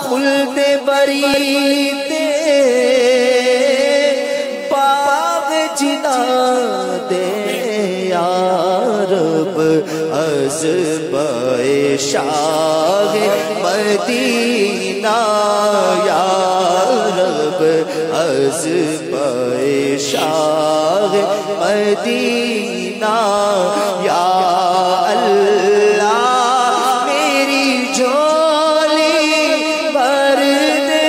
خلد بری دے باغ جنا دے یا رب عزبِ شاہ مدینہ یا رب عزبِ شاہ مدینہ یا اللہ میری جھولی بھر دے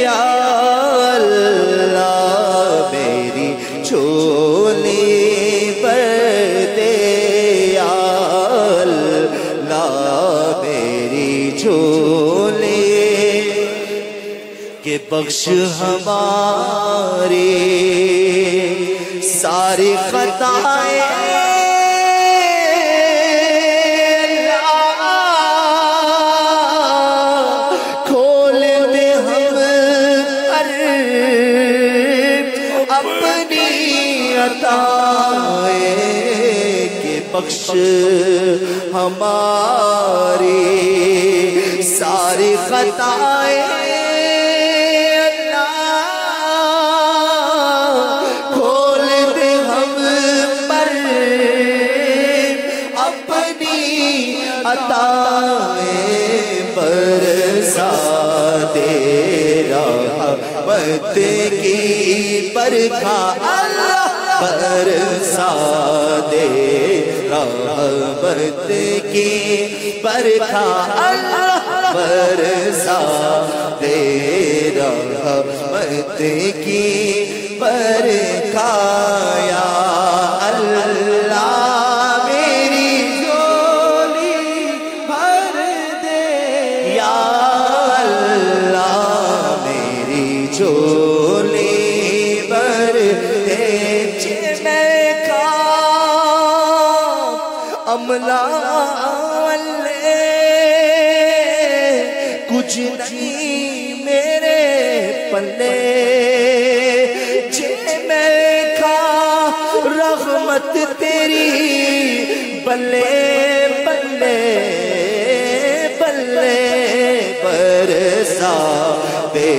یا اللہ میری جھولی بھر دے یا اللہ میری جھولی کہ بخش ہماری ساری خطائیں کھول دے ہم پر اپنی عطائیں کہ بخش ہماری ساری خطائیں عطائیں برسا دے رحمت کی برکھا اللہ برسا دے رحمت کی برکھا اللہ برسا دے رحمت کی برکھا یا اللہ جھولی بھر دے میں کا عملہ لے کچھ نہیں میرے پلے میں کا رحمت تیری بلے بلے بلے برسا دے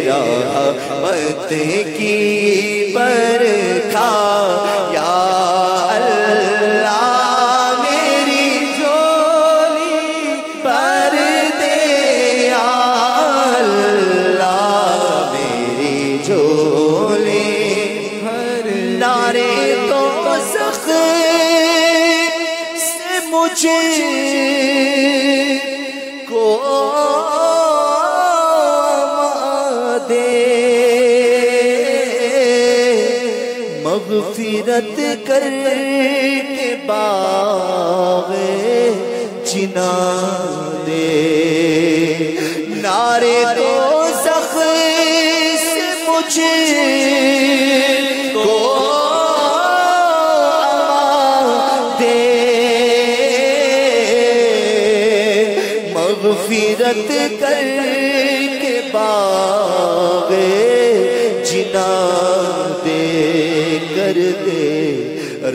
رحمت کی برکھا یا اللہ میری جھولی بھر دے یا اللہ میری جھولی بھر نعرے دوزخ سے مجھے کو مغفرت کر کے باغ جنا دے نعرے دوزخ سے مجھے کو دے مغفرت کر کے باغ جنا دے کر دے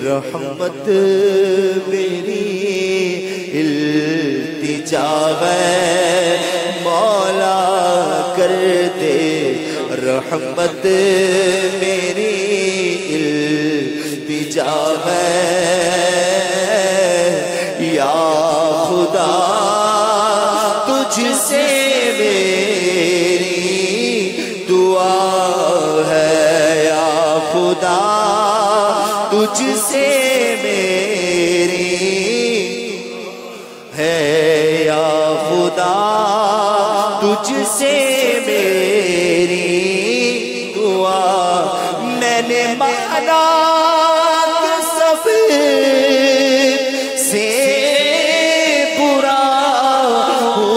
رحمت میری التجا ہے مولا کر دے رحمت میری التجا ہے یا خدا تجھ سے میری دعا ہے یا خدا تجھ سے میری ہے یا خدا تجھ سے میری دعا میں نے مانا کہ سب سے برا ہو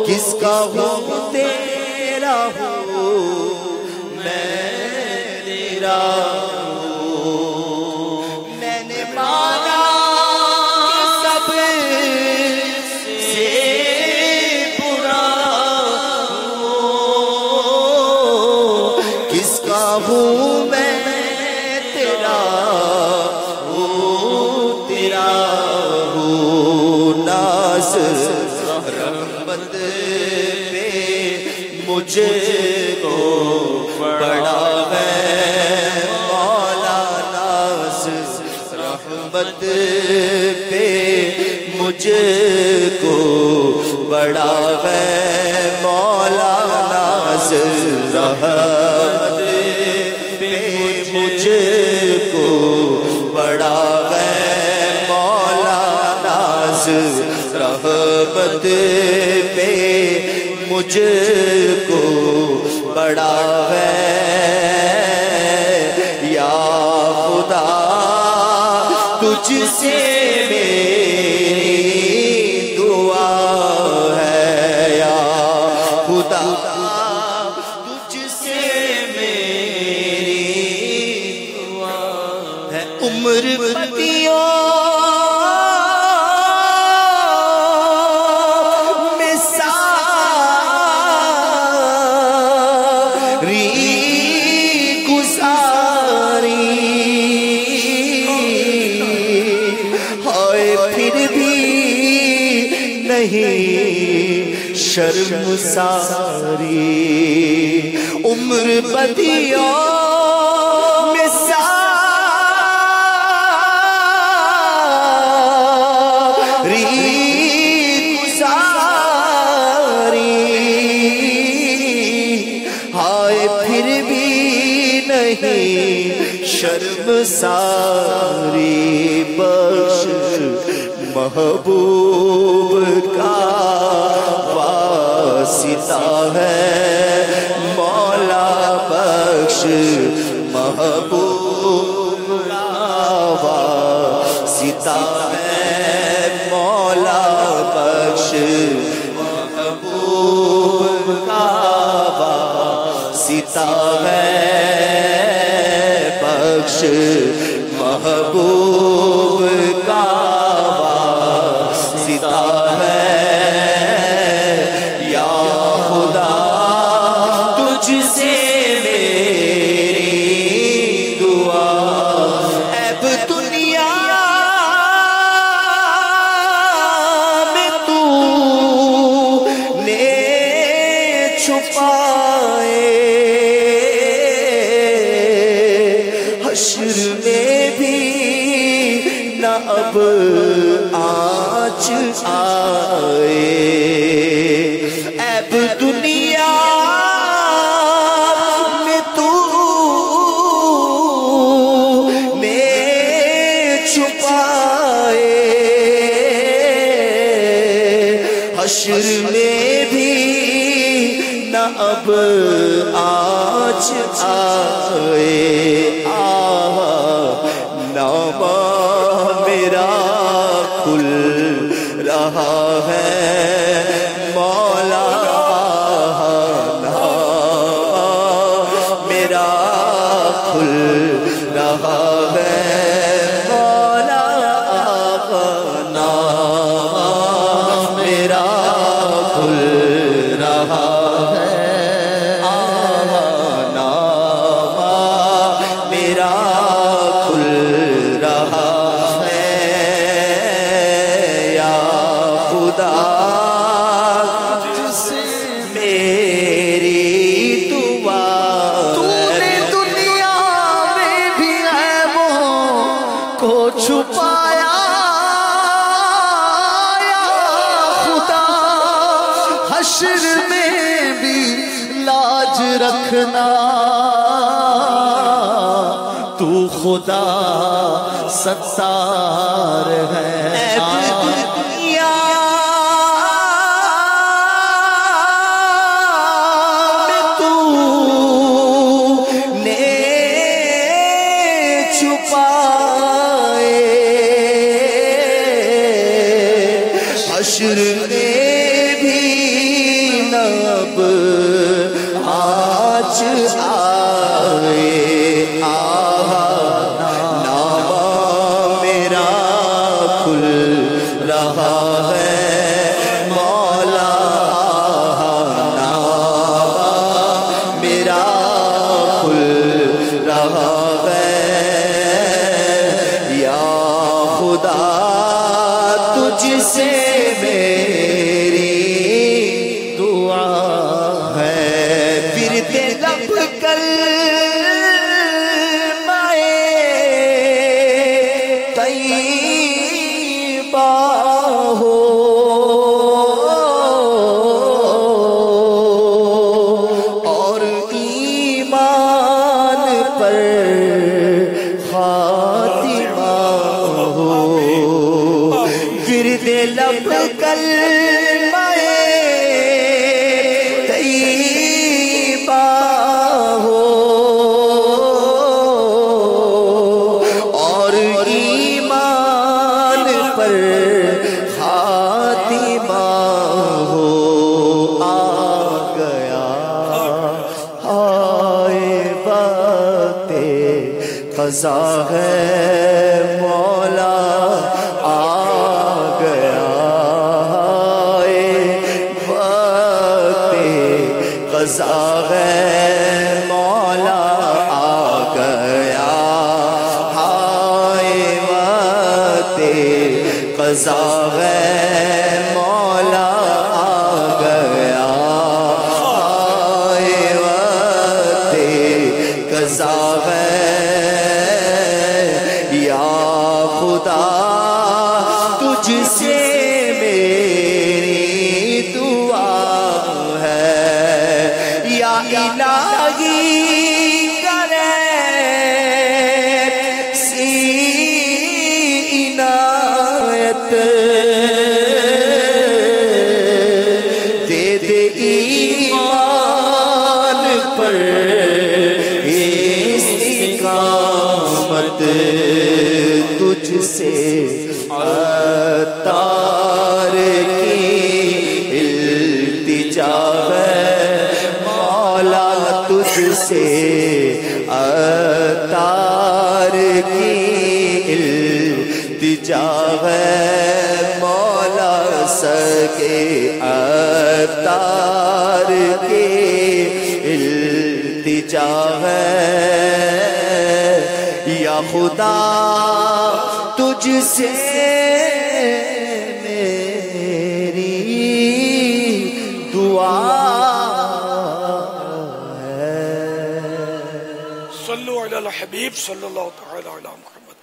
کس کا ہو تیرا ہو میں نے مانا سب سے تیرا ہوں ناز رحمت پہ مجھے کو بڑا ہے مولا ناز رحمت پہ مجھے کو بڑا ہے مولا ناز رحمت پہ مجھے کو بڑا ہے مولا ناز رحمت پہ مجھے کو بڑا ہے یا خدا تجھ سے میری دعا ہے یا خدا تجھ سے میری دعا ہے عمر بدیوں شرم ساری عمر بدیوں میں ساری گزاری ہائے پھر بھی نہیں شرم ساری بخش محبوب کا واسطہ ہے مولا بخش محبوب کا واسطہ ہے مولا بخش محبوب کا واسطہ ہے بخش محبوب کا واسطہ ہے یا خدا تجھ سے میری دعا اب دنیا میں تو نے چھپائے حشر میں بھی نہ اب آج آئے اب دنیا میں تو نے چھپائے حشر میں بھی نہ اب آج آئے نامہ میرا کھل رہا ہے مولا نامہ میرا کھل رہا ہے مولا نامہ میرا کھل رہا ہے نامہ میرا کھل رہا ہے یا خدا جس میری دعا تو نے دنیا میں بھی عیبوں کو چھپایا یا خدا حشر میں بھی لاج رکھنا تو خدا ستار ہے دنیا میں تو نے چھپائے حشر میں بھی نب آج آئے رہا ہے مولا نامہ میرا کھل رہا ہے یا خدا خدا تجھ سے میری دعا ہے، ورد لب کلمہ طیبہ ہو، اور ایمان پر خاتمہ ہو، ورد لب کلمہ طیبہ ہو، اور ایمان پر خاتمہ ہو۔ آ گیا آئے وقت قضا ہے مولا، آ گیا آئے وقت قضا ہے مولا، آ گیا آئے وقت قضا ہے مولا، آ گیا آئے وقت قضا ہے، یا خدا تجھ سے میری دعا ہے، یا الہی کرے سی عنایت، دے دے ایمان پر استقامت، تجھ سے عطار کی التجا ہے مولا، تجھ سے عطار کی التجا ہے مولا، سکے عطار کی التجا ہے، یا خدا تجھ سے میری دعا ہے۔ صلو علی الحبیب صلی اللہ تعالی علی محمد۔